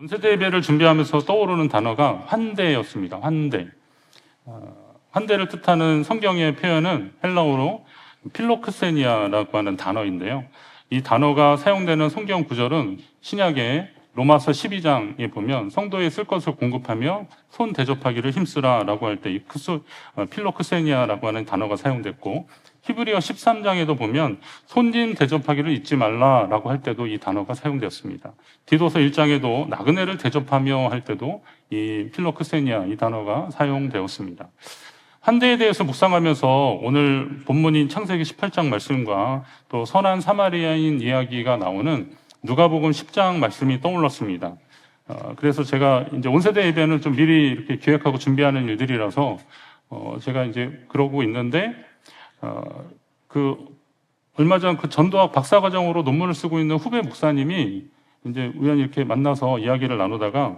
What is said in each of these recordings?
원세대 예배를 준비하면서 떠오르는 단어가 환대였습니다. 환대. 환대를 뜻하는 성경의 표현은 헬라어로 필로크세니아라고 하는 단어인데요. 이 단어가 사용되는 성경 구절은 신약의 로마서 12장에 보면 성도에 쓸 것을 공급하며 손 대접하기를 힘쓰라라고 할 때 이 필로크세니아라고 하는 단어가 사용됐고, 히브리어 13장에도 보면 손님 대접하기를 잊지 말라라고 할 때도 이 단어가 사용되었습니다. 디도서 1장에도 나그네를 대접하며 할 때도 이 필로크세니아 이 단어가 사용되었습니다. 환대에 대해서 묵상하면서 오늘 본문인 창세기 18장 말씀과 또 선한 사마리아인 이야기가 나오는 누가복음 10장 말씀이 떠올랐습니다. 그래서 제가 이제 온세대 예배는 좀 미리 이렇게 기획하고 준비하는 일들이라서 제가 이제 그러고 있는데 얼마 전 그 전도학 박사과정으로 논문을 쓰고 있는 후배 목사님이 이제 우연히 이렇게 만나서 이야기를 나누다가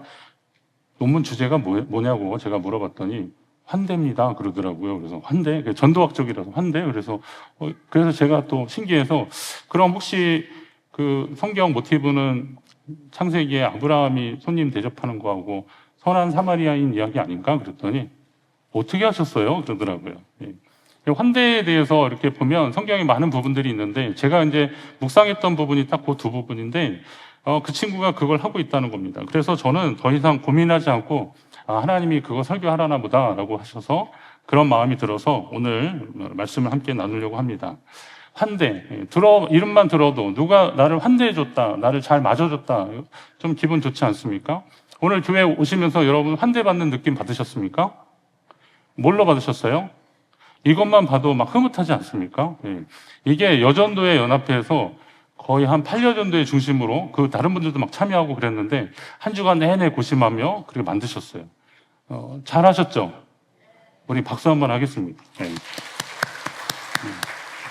논문 주제가 뭐냐고 제가 물어봤더니 환대입니다 그러더라고요. 그래서 환대, 전도학적이라서 환대. 그래서 제가 또 신기해서 그럼 혹시 그 성경 모티브는 창세기에 아브라함이 손님 대접하는 거하고 선한 사마리아인 이야기 아닌가? 그랬더니 어떻게 하셨어요? 그러더라고요. 환대에 대해서 이렇게 보면 성경에 많은 부분들이 있는데 제가 이제 묵상했던 부분이 딱 그 두 부분인데 그 친구가 그걸 하고 있다는 겁니다. 그래서 저는 더 이상 고민하지 않고 하나님이 그거 설교하라나 보다라고 하셔서 그런 마음이 들어서 오늘 말씀을 함께 나누려고 합니다. 환대, 이름만 들어도 누가 나를 환대해줬다, 나를 잘 맞아줬다, 좀 기분 좋지 않습니까? 오늘 교회 오시면서 여러분 환대받는 느낌 받으셨습니까? 뭘로 받으셨어요? 이것만 봐도 막 흐뭇하지 않습니까? 이게 여전도회 연합회에서 거의 한 8여 전도회 중심으로 다른 분들도 막 참여하고 그랬는데 한 주간 내내 고심하며 그렇게 만드셨어요. 잘하셨죠? 우리 박수 한번 하겠습니다.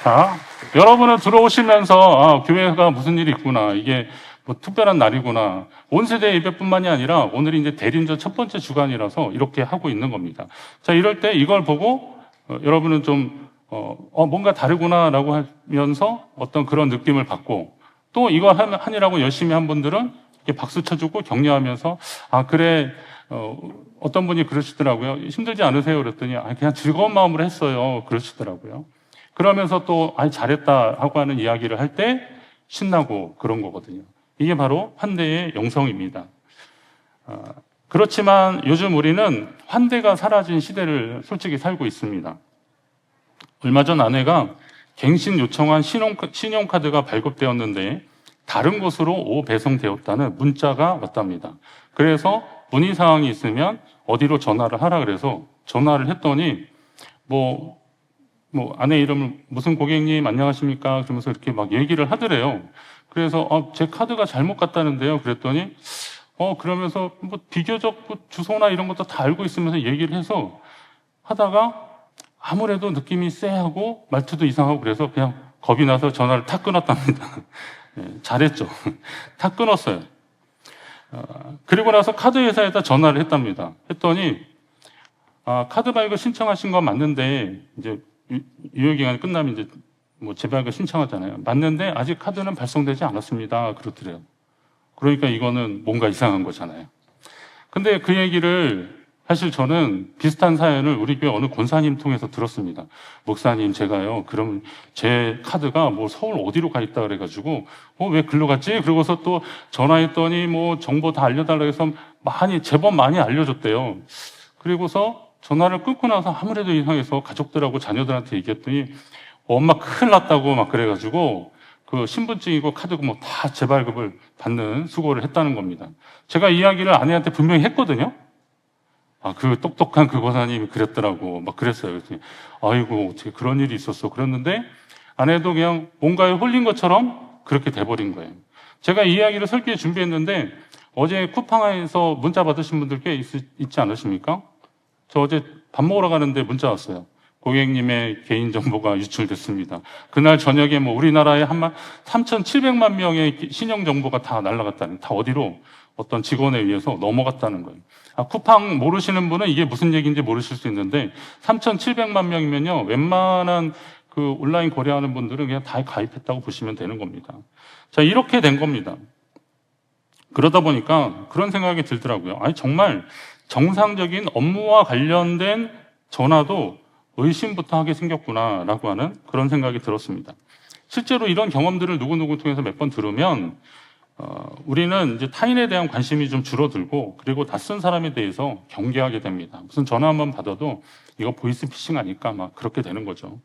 자, 여러분은 들어오시면서 교회가 무슨 일이 있구나, 이게 뭐 특별한 날이구나, 온 세대 예배뿐만이 아니라 오늘이 이제 대림절 첫 번째 주간이라서 이렇게 하고 있는 겁니다. 자, 이럴 때 이걸 보고 여러분은 좀 뭔가 다르구나라고 하면서 어떤 그런 느낌을 받고, 또 이거 하느라고 열심히 한 분들은 이렇게 박수 쳐주고 격려하면서 그래, 어떤 분이 그러시더라고요. 힘들지 않으세요? 그랬더니 그냥 즐거운 마음으로 했어요. 그러시더라고요. 그러면서 또 잘했다 하고 하는 이야기를 할 때 신나고 그런 거거든요. 이게 바로 환대의 영성입니다. 그렇지만 요즘 우리는 환대가 사라진 시대를 솔직히 살고 있습니다. 얼마 전 아내가 갱신 요청한 신용카드가 발급되었는데 다른 곳으로 배송되었다는 문자가 왔답니다. 그래서 문의사항이 있으면 어디로 전화를 하라 그래서 전화를 했더니 아내 이름을 무슨 고객님 안녕하십니까? 그러면서 이렇게 막 얘기를 하더래요. 그래서 제 카드가 잘못 갔다는데요. 그랬더니 그러면서 비교적 주소나 이런 것도 다 알고 있으면서 얘기를 해서 하다가 아무래도 느낌이 쎄하고 말투도 이상하고 그래서 그냥 겁이 나서 전화를 탁 끊었답니다. 잘했죠. 탁 끊었어요. 그리고 나서 카드 회사에다 전화를 했답니다. 했더니 카드 발급 신청하신 건 맞는데 이제 유효기간이 끝나면 이제 재발급 신청하잖아요. 맞는데 아직 카드는 발송되지 않았습니다. 그렇더래요. 그러니까 이거는 뭔가 이상한 거잖아요. 근데 그 얘기를 사실 저는 비슷한 사연을 우리 교회 어느 권사님 통해서 들었습니다. 목사님, 제가요, 그럼 제 카드가 서울 어디로 가 있다 그래가지고, 왜 글로 갔지? 그러고서 또 전화했더니 정보 다 알려달라고 해서 제법 많이 알려줬대요. 그리고서 전화를 끊고 나서 아무래도 이상해서 가족들하고 자녀들한테 얘기했더니 엄마 큰일 났다고 막 그래가지고 그 신분증이고 카드고 다 재발급을 받는 수고를 했다는 겁니다. 제가 이야기를 아내한테 분명히 했거든요. 그 똑똑한 그 권사님이 그랬더라고 막 그랬어요. 그랬더니 아이고 어떻게 그런 일이 있었어. 그랬는데 아내도 그냥 뭔가에 홀린 것처럼 그렇게 돼버린 거예요. 제가 이 이야기를 설교에 준비했는데 어제 쿠팡에서 문자 받으신 분들 꽤 있지 않으십니까? 저 어제 밥 먹으러 가는데 문자 왔어요. 고객님의 개인정보가 유출됐습니다. 그날 저녁에 우리나라에 3,700만 명의 신용정보가 다 날아갔다는, 다 어디로? 어떤 직원에 의해서 넘어갔다는 거예요. 쿠팡 모르시는 분은 이게 무슨 얘기인지 모르실 수 있는데 3,700만 명이면요, 웬만한 그 온라인 거래하는 분들은 그냥 다 가입했다고 보시면 되는 겁니다. 자, 이렇게 된 겁니다. 그러다 보니까 그런 생각이 들더라고요. 아니, 정말 정상적인 업무와 관련된 전화도 의심부터 하게 생겼구나라고 하는 그런 생각이 들었습니다. 실제로 이런 경험들을 누구누구 통해서 몇 번 들으면 우리는 이제 타인에 대한 관심이 좀 줄어들고, 그리고 낯선 사람에 대해서 경계하게 됩니다. 무슨 전화 한번 받아도 이거 보이스피싱 아닐까 막 그렇게 되는 거죠.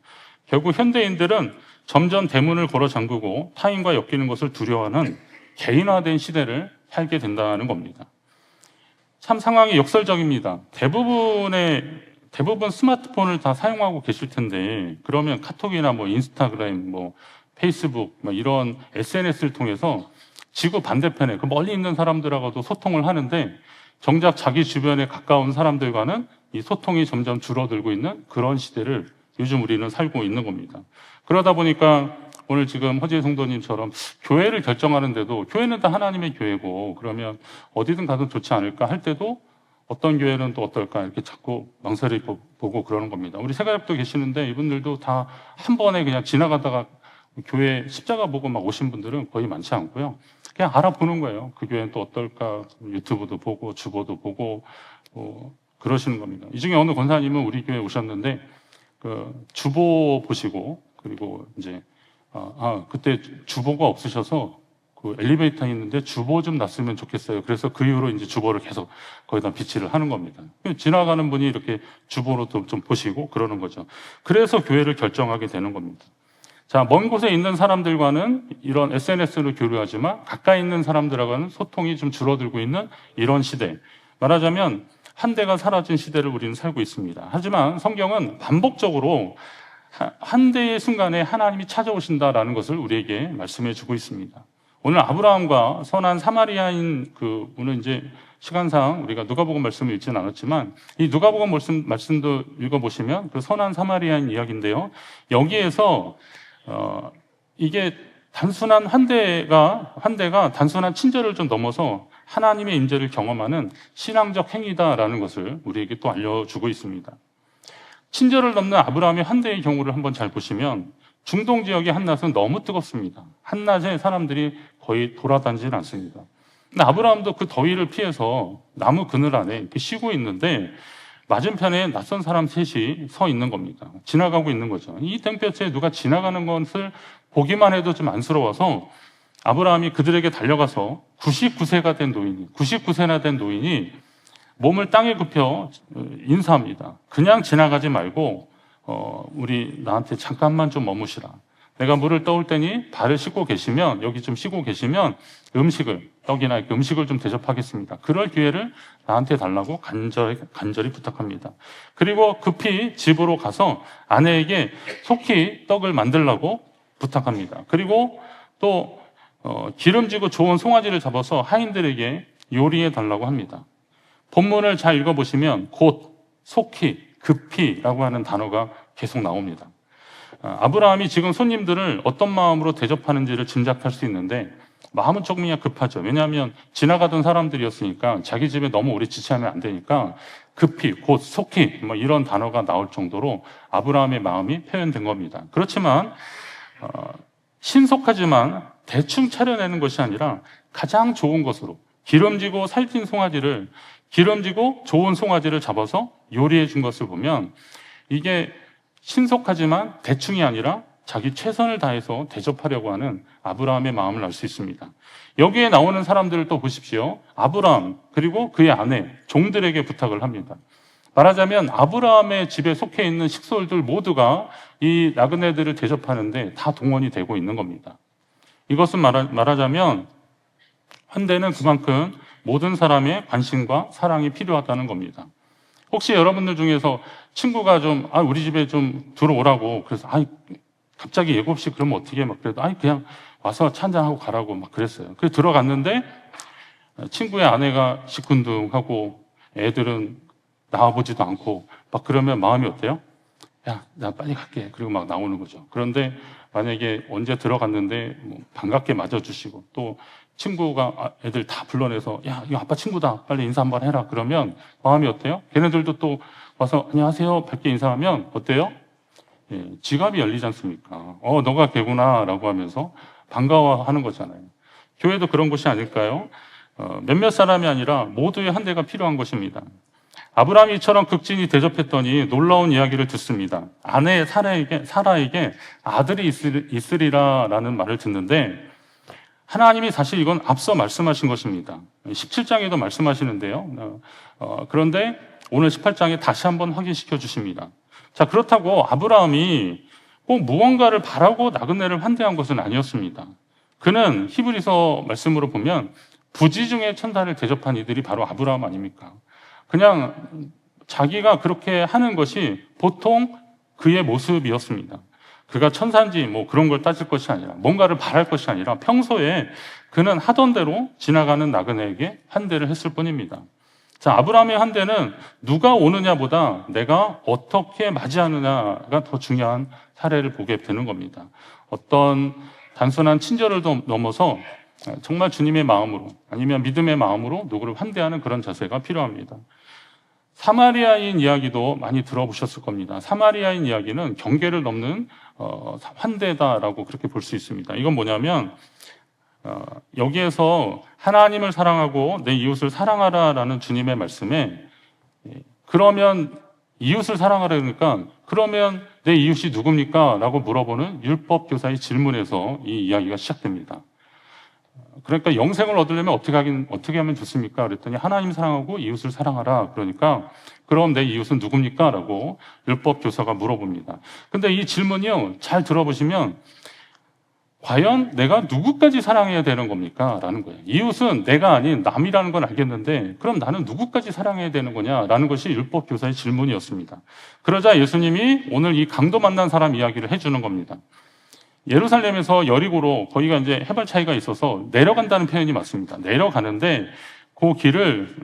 결국 현대인들은 점점 대문을 걸어 잠그고 타인과 엮이는 것을 두려워하는 개인화된 시대를 살게 된다는 겁니다. 참 상황이 역설적입니다. 대부분 스마트폰을 다 사용하고 계실 텐데, 그러면 카톡이나 뭐 인스타그램, 뭐 페이스북, 뭐 이런 SNS를 통해서 지구 반대편에 그 멀리 있는 사람들하고도 소통을 하는데, 정작 자기 주변에 가까운 사람들과는 이 소통이 점점 줄어들고 있는 그런 시대를 요즘 우리는 살고 있는 겁니다. 그러다 보니까 오늘 지금 허재 성도님처럼 교회를 결정하는데도, 교회는 다 하나님의 교회고 그러면 어디든 가도 좋지 않을까 할 때도 어떤 교회는 또 어떨까 이렇게 자꾸 망설이 보고 그러는 겁니다. 우리 새가족도 계시는데 이분들도 다 한 번에 그냥 지나가다가 교회 십자가 보고 막 오신 분들은 거의 많지 않고요. 그냥 알아보는 거예요. 그 교회는 또 어떨까, 유튜브도 보고 주보도 보고 그러시는 겁니다. 이 중에 어느 권사님은 우리 교회 오셨는데 그 주보 보시고, 그리고 이제 그때 주보가 없으셔서 그 엘리베이터에 있는데 주보 좀 놨으면 좋겠어요. 그래서 그 이후로 이제 주보를 계속 거기다 비치를 하는 겁니다. 지나가는 분이 이렇게 주보로 좀 보시고 그러는 거죠. 그래서 교회를 결정하게 되는 겁니다. 자, 먼 곳에 있는 사람들과는 이런 SNS로 교류하지만 가까이 있는 사람들하고는 소통이 좀 줄어들고 있는 이런 시대. 말하자면 한대가 사라진 시대를 우리는 살고 있습니다. 하지만 성경은 반복적으로 한 대의 순간에 하나님이 찾아오신다라는 것을 우리에게 말씀해 주고 있습니다. 오늘 아브라함과 선한 사마리아인 오늘 이제 시간상 우리가 누가복음 말씀을 읽지는 않았지만 이 누가복음 말씀도 읽어보시면 그 선한 사마리아인 이야기인데요. 여기에서 이게 단순한 환대가 단순한 친절을 좀 넘어서 하나님의 임재를 경험하는 신앙적 행위다라는 것을 우리에게 또 알려주고 있습니다. 친절을 넘는 아브라함의 환대의 경우를 한번 잘 보시면 중동 지역의 한낮은 너무 뜨겁습니다. 한낮에 사람들이 거의 돌아다니질 않습니다. 근데 아브라함도 그 더위를 피해서 나무 그늘 안에 이렇게 쉬고 있는데 맞은편에 낯선 사람 셋이 서 있는 겁니다. 지나가고 있는 거죠. 이 땡볕에 누가 지나가는 것을 보기만 해도 좀 안쓰러워서 아브라함이 그들에게 달려가서 99세나 된 노인이 몸을 땅에 굽혀 인사합니다. 그냥 지나가지 말고 나한테 잠깐만 좀 머무시라. 내가 물을 떠올 테니 발을 씻고 계시면, 여기 좀 쉬고 계시면 떡이나 이렇게 음식을 좀 대접하겠습니다. 그럴 기회를 나한테 달라고 간절히 부탁합니다. 그리고 급히 집으로 가서 아내에게 속히 떡을 만들라고 부탁합니다. 그리고 또 기름지고 좋은 송아지를 잡아서 하인들에게 요리해 달라고 합니다. 본문을 잘 읽어보시면 곧, 속히, 급히라고 하는 단어가 계속 나옵니다. 아브라함이 지금 손님들을 어떤 마음으로 대접하는지를 짐작할 수 있는데 마음은 조금 그냥 급하죠. 왜냐하면 지나가던 사람들이었으니까 자기 집에 너무 오래 지체하면 안 되니까 급히, 곧, 속히 뭐 이런 단어가 나올 정도로 아브라함의 마음이 표현된 겁니다. 그렇지만 신속하지만 대충 차려내는 것이 아니라 가장 좋은 것으로 기름지고 좋은 송아지를 잡아서 요리해 준 것을 보면 이게 신속하지만 대충이 아니라 자기 최선을 다해서 대접하려고 하는 아브라함의 마음을 알 수 있습니다. 여기에 나오는 사람들을 또 보십시오. 아브라함 그리고 그의 아내, 종들에게 부탁을 합니다. 말하자면 아브라함의 집에 속해 있는 식솔들 모두가 이 나그네들을 대접하는데 다 동원이 되고 있는 겁니다. 이것은 말하자면 환대는 그만큼 모든 사람의 관심과 사랑이 필요하다는 겁니다. 혹시 여러분들 중에서 친구가 우리 집에 좀 들어오라고 그래서 갑자기 예고 없이 그러면 어떻게 막 그래도 그냥 와서 차 한잔하고 가라고 막 그랬어요. 그래서 들어갔는데 친구의 아내가 시큰둥하고 애들은 나와보지도 않고 막 그러면 마음이 어때요? 야, 나 빨리 갈게. 그리고 막 나오는 거죠. 그런데 만약에 언제 들어갔는데 반갑게 맞아주시고 또 친구가 애들 다 불러내서 야, 이거 아빠 친구다. 빨리 인사 한번 해라. 그러면 마음이 어때요? 걔네들도 또 와서 안녕하세요. 밝게 인사하면 어때요? 예, 지갑이 열리지 않습니까? 너가 걔구나 라고 하면서 반가워하는 거잖아요. 교회도 그런 곳이 아닐까요? 몇몇 사람이 아니라 모두의 한대가 필요한 것입니다. 아브라함이 이처럼 극진히 대접했더니 놀라운 이야기를 듣습니다. 아내 사라에게 아들이 있으리라라는 말을 듣는데 하나님이 사실 이건 앞서 말씀하신 것입니다. 17장에도 말씀하시는데요. 그런데 오늘 18장에 다시 한번 확인시켜 주십니다. 자, 그렇다고 아브라함이 꼭 무언가를 바라고 나그네를 환대한 것은 아니었습니다. 그는 히브리서 말씀으로 보면 부지 중에 천사를 대접한 이들이 바로 아브라함 아닙니까? 그냥 자기가 그렇게 하는 것이 보통 그의 모습이었습니다. 그가 천사인지 뭐 그런 걸 따질 것이 아니라 뭔가를 바랄 것이 아니라 평소에 그는 하던 대로 지나가는 나그네에게 환대를 했을 뿐입니다. 자, 아브라함의 환대는 누가 오느냐보다 내가 어떻게 맞이하느냐가 더 중요한 사례를 보게 되는 겁니다. 어떤 단순한 친절을 넘어서 정말 주님의 마음으로 아니면 믿음의 마음으로 누구를 환대하는 그런 자세가 필요합니다. 사마리아인 이야기도 많이 들어보셨을 겁니다. 사마리아인 이야기는 경계를 넘는 환대다라고 그렇게 볼 수 있습니다. 이건 뭐냐면 여기에서 하나님을 사랑하고 내 이웃을 사랑하라라는 주님의 말씀에 그러면 이웃을 사랑하라 그러니까 그러면 내 이웃이 누굽니까? 라고 물어보는 율법 교사의 질문에서 이 이야기가 시작됩니다. 그러니까 영생을 얻으려면 어떻게 하면 좋습니까? 그랬더니 하나님 사랑하고 이웃을 사랑하라. 그러니까 그럼 내 이웃은 누굽니까? 라고 율법 교사가 물어봅니다. 근데 이 질문이요, 잘 들어보시면 과연 내가 누구까지 사랑해야 되는 겁니까? 라는 거예요. 이웃은 내가 아닌 남이라는 건 알겠는데 그럼 나는 누구까지 사랑해야 되는 거냐? 라는 것이 율법 교사의 질문이었습니다. 그러자 예수님이 오늘 이 강도 만난 사람 이야기를 해주는 겁니다. 예루살렘에서 여리고로 거기가 이제 해발 차이가 있어서 내려간다는 표현이 맞습니다. 내려가는데 그 길을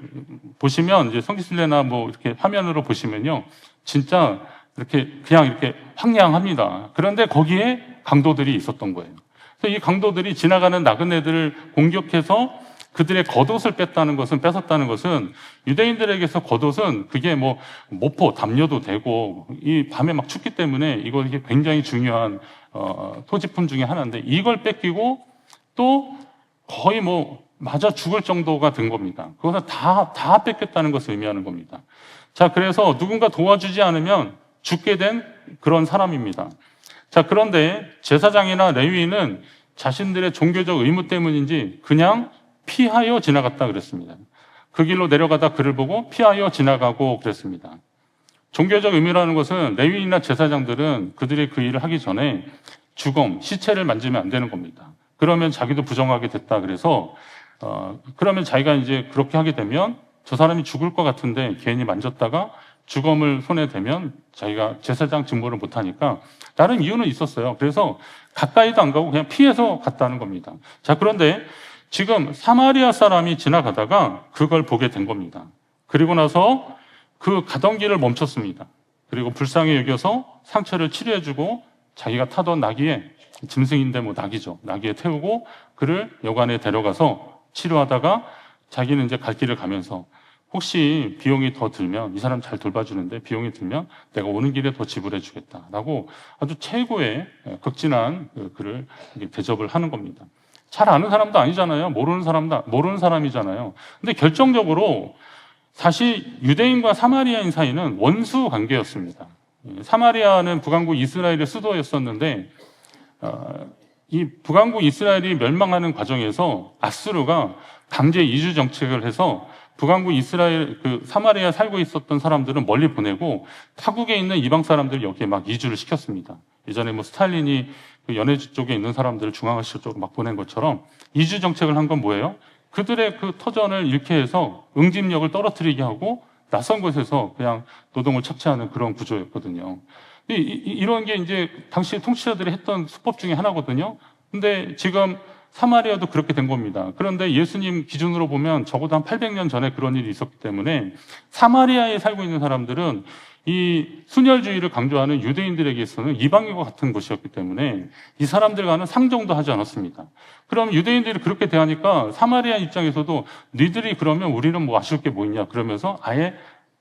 보시면 이제 성지순례나 뭐 이렇게 화면으로 보시면요, 진짜 이렇게 그냥 이렇게 황량합니다. 그런데 거기에 강도들이 있었던 거예요. 그래서 이 강도들이 지나가는 나그네들을 공격해서 그들의 겉옷을 뺏었다는 것은 유대인들에게서 겉옷은 그게 뭐 모포, 담요도 되고 이 밤에 막 춥기 때문에 이게 굉장히 중요한 토지품 중에 하나인데 이걸 뺏기고 또 거의 뭐 맞아 죽을 정도가 된 겁니다. 그것은 다 뺏겼다는 것을 의미하는 겁니다. 자, 그래서 누군가 도와주지 않으면 죽게 된 그런 사람입니다. 자, 그런데 제사장이나 레위인은 자신들의 종교적 의무 때문인지 그냥 피하여 지나갔다 그랬습니다. 그 길로 내려가다 그를 보고 피하여 지나가고 그랬습니다. 종교적 의무라는 것은 레위인이나 제사장들은 그들이 그 일을 하기 전에 시체를 만지면 안 되는 겁니다. 그러면 자기도 부정하게 됐다 그래서 그러면 자기가 이제 그렇게 하게 되면 저 사람이 죽을 것 같은데 괜히 만졌다가 주검을 손에 대면 자기가 제사장 직무를 못하니까 다른 이유는 있었어요. 그래서 가까이도 안 가고 그냥 피해서 갔다는 겁니다. 자, 그런데 지금 사마리아 사람이 지나가다가 그걸 보게 된 겁니다. 그리고 나서 그 가던 길을 멈췄습니다. 그리고 불쌍히 여겨서 상처를 치료해주고 자기가 타던 나귀에, 짐승인데 뭐 나귀죠. 나귀에 태우고 그를 여관에 데려가서 치료하다가 자기는 이제 갈 길을 가면서 혹시 비용이 더 들면 이 사람 잘 돌봐주는데 비용이 들면 내가 오는 길에 더 지불해 주겠다라고 아주 최고의 극진한 그를 대접을 하는 겁니다. 잘 아는 사람도 아니잖아요. 모르는 사람이잖아요. 근데 결정적으로 사실 유대인과 사마리아인 사이는 원수 관계였습니다. 사마리아는 북왕국 이스라엘의 수도였었는데 이 북왕국 이스라엘이 멸망하는 과정에서 아수르가 강제 이주 정책을 해서 북왕국 이스라엘 사마리아 살고 있었던 사람들은 멀리 보내고 타국에 있는 이방 사람들 여기에 막 이주를 시켰습니다. 예전에 뭐 스탈린이 연해주 쪽에 있는 사람들을 중앙아시아 쪽으로 막 보낸 것처럼 이주 정책을 한 건 뭐예요? 그들의 그 터전을 잃게 해서 응집력을 떨어뜨리게 하고 낯선 곳에서 그냥 노동을 착취하는 그런 구조였거든요. 이런 게 이제 당시 통치자들이 했던 수법 중에 하나거든요. 근데 지금 사마리아도 그렇게 된 겁니다. 그런데 예수님 기준으로 보면 적어도 한 800년 전에 그런 일이 있었기 때문에 사마리아에 살고 있는 사람들은 이 순혈주의를 강조하는 유대인들에게서는 이방인과 같은 것이었기 때문에 이 사람들과는 상종도 하지 않았습니다. 그럼 유대인들이 그렇게 대하니까 사마리아 입장에서도 니들이 그러면 우리는 뭐 아쉬울 게 뭐 있냐 그러면서 아예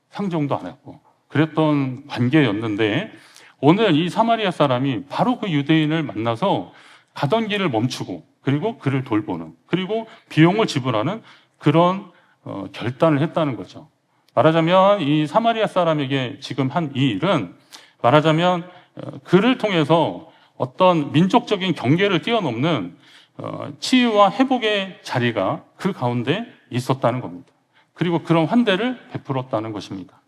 상종도 안 했고 그랬던 관계였는데 오늘 이 사마리아 사람이 바로 그 유대인을 만나서 가던 길을 멈추고 그리고 그를 돌보는 그리고 비용을 지불하는 그런 결단을 했다는 거죠. 말하자면 이 사마리아 사람에게 지금 한 이 일은 말하자면 그를 통해서 어떤 민족적인 경계를 뛰어넘는 치유와 회복의 자리가 그 가운데 있었다는 겁니다. 그리고 그런 환대를 베풀었다는 것입니다.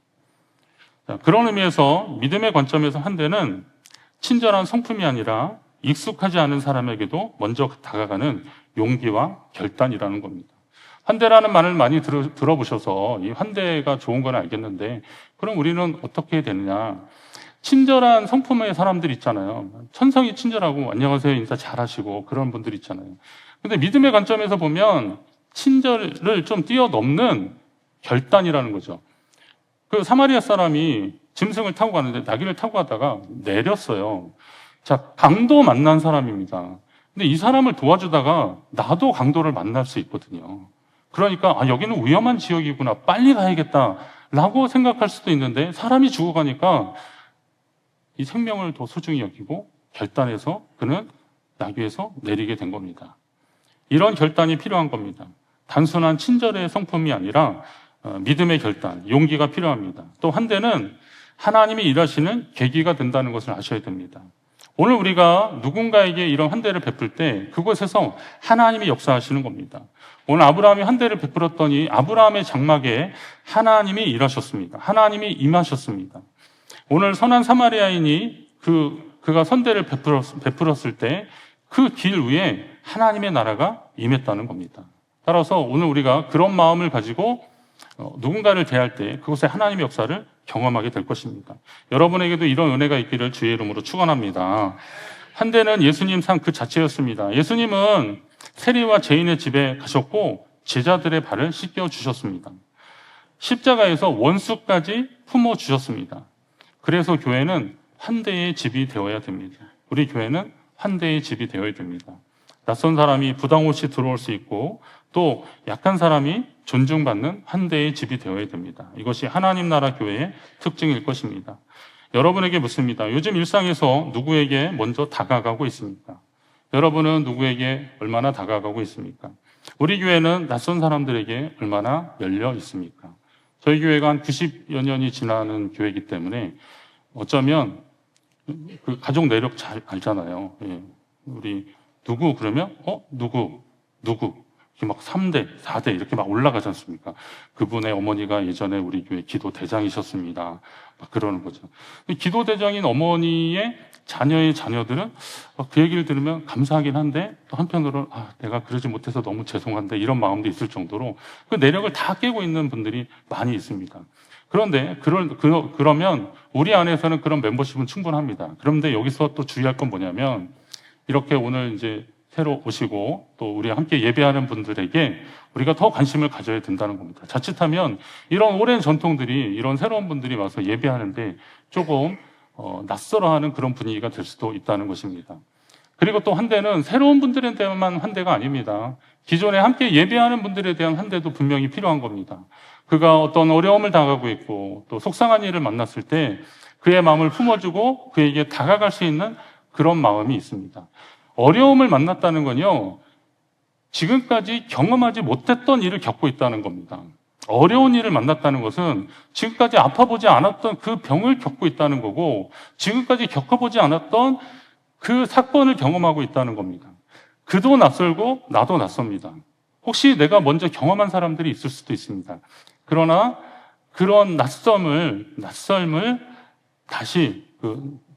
그런 의미에서 믿음의 관점에서 환대는 친절한 성품이 아니라 익숙하지 않은 사람에게도 먼저 다가가는 용기와 결단이라는 겁니다. 환대라는 말을 많이 들어보셔서 이 환대가 좋은 건 알겠는데 그럼 우리는 어떻게 되느냐? 친절한 성품의 사람들 있잖아요. 천성이 친절하고 안녕하세요 인사 잘하시고 그런 분들 있잖아요. 근데 믿음의 관점에서 보면 친절을 좀 뛰어넘는 결단이라는 거죠. 그 사마리아 사람이 짐승을 타고 가는데 나귀를 타고 가다가 내렸어요. 자, 강도 만난 사람입니다. 근데 이 사람을 도와주다가 나도 강도를 만날 수 있거든요. 그러니까 여기는 위험한 지역이구나. 빨리 가야겠다라고 생각할 수도 있는데 사람이 죽어가니까 이 생명을 더 소중히 여기고 결단해서 그는 나귀에서 내리게 된 겁니다. 이런 결단이 필요한 겁니다. 단순한 친절의 성품이 아니라 믿음의 결단, 용기가 필요합니다. 또 환대는 하나님이 일하시는 계기가 된다는 것을 아셔야 됩니다. 오늘 우리가 누군가에게 이런 환대를 베풀 때 그곳에서 하나님이 역사하시는 겁니다. 오늘 아브라함이 환대를 베풀었더니 아브라함의 장막에 하나님이 일하셨습니다. 하나님이 임하셨습니다. 오늘 선한 사마리아인이 그가 선대를 베풀었을 때 그 길 위에 하나님의 나라가 임했다는 겁니다. 따라서 오늘 우리가 그런 마음을 가지고 누군가를 대할 때 그곳에 하나님의 역사를 경험하게 될 것입니다. 여러분에게도 이런 은혜가 있기를 주의 이름으로 축원합니다. 환대는 예수님 상 그 자체였습니다. 예수님은 세리와 죄인의 집에 가셨고 제자들의 발을 씻겨 주셨습니다. 십자가에서 원수까지 품어 주셨습니다. 그래서 교회는 환대의 집이 되어야 됩니다. 우리 교회는 환대의 집이 되어야 됩니다. 낯선 사람이 부담 없이 들어올 수 있고 또 약한 사람이 존중받는 환대의 집이 되어야 됩니다. 이것이 하나님 나라 교회의 특징일 것입니다. 여러분에게 묻습니다. 요즘 일상에서 누구에게 먼저 다가가고 있습니까? 여러분은 누구에게 얼마나 다가가고 있습니까? 우리 교회는 낯선 사람들에게 얼마나 열려 있습니까? 저희 교회가 한 90여 년이 지나는 교회이기 때문에 어쩌면 그 가족 내력 잘 알잖아요. 예. 우리 누구 그러면 누구 이렇게 막 3대, 4대 이렇게 막 올라가지 않습니까? 그분의 어머니가 예전에 우리 교회 기도 대장이셨습니다. 막 그러는 거죠. 기도 대장인 어머니의 자녀의 자녀들은 그 얘기를 들으면 감사하긴 한데 또 한편으로는 내가 그러지 못해서 너무 죄송한데 이런 마음도 있을 정도로 그 내력을 다 깨고 있는 분들이 많이 있습니다. 그런데 그러면 우리 안에서는 그런 멤버십은 충분합니다. 그런데 여기서 또 주의할 건 뭐냐면 이렇게 오늘 이제 새로 오시고 또 우리 함께 예배하는 분들에게 우리가 더 관심을 가져야 된다는 겁니다. 자칫하면 이런 오랜 전통들이 이런 새로운 분들이 와서 예배하는데 조금 낯설어하는 그런 분위기가 될 수도 있다는 것입니다. 그리고 또 환대는 새로운 분들에 대한 환대가 아닙니다. 기존에 함께 예배하는 분들에 대한 환대도 분명히 필요한 겁니다. 그가 어떤 어려움을 당하고 있고 또 속상한 일을 만났을 때 그의 마음을 품어주고 그에게 다가갈 수 있는 그런 마음이 있습니다. 어려움을 만났다는 건요, 지금까지 경험하지 못했던 일을 겪고 있다는 겁니다. 어려운 일을 만났다는 것은 지금까지 아파보지 않았던 그 병을 겪고 있다는 거고 지금까지 겪어보지 않았던 그 사건을 경험하고 있다는 겁니다. 그도 낯설고 나도 낯섭니다. 혹시 내가 먼저 경험한 사람들이 있을 수도 있습니다. 그러나 그런 낯설음을 다시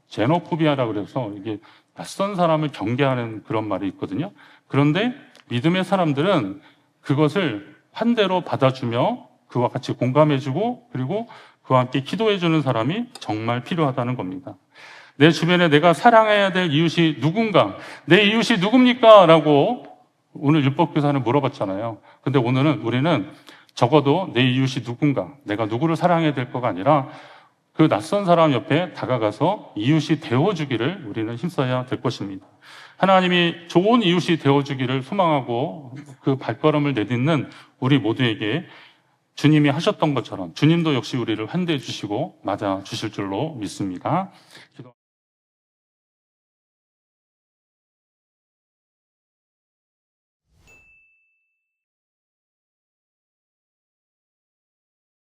제노포비아라고 그래서 이게 낯선 사람을 경계하는 그런 말이 있거든요. 그런데 믿음의 사람들은 그것을 환대로 받아주며 그와 같이 공감해주고 그리고 그와 함께 기도해주는 사람이 정말 필요하다는 겁니다. 내 주변에 내가 사랑해야 될 이웃이 누군가, 내 이웃이 누굽니까? 라고 오늘 율법교사는 물어봤잖아요. 근데 오늘은 우리는 적어도 내 이웃이 누군가, 내가 누구를 사랑해야 될 거가 아니라 그 낯선 사람 옆에 다가가서 이웃이 되어주기를 우리는 힘써야 될 것입니다. 하나님이 좋은 이웃이 되어주기를 소망하고 그 발걸음을 내딛는 우리 모두에게 주님이 하셨던 것처럼 주님도 역시 우리를 환대해 주시고 맞아 주실 줄로 믿습니다.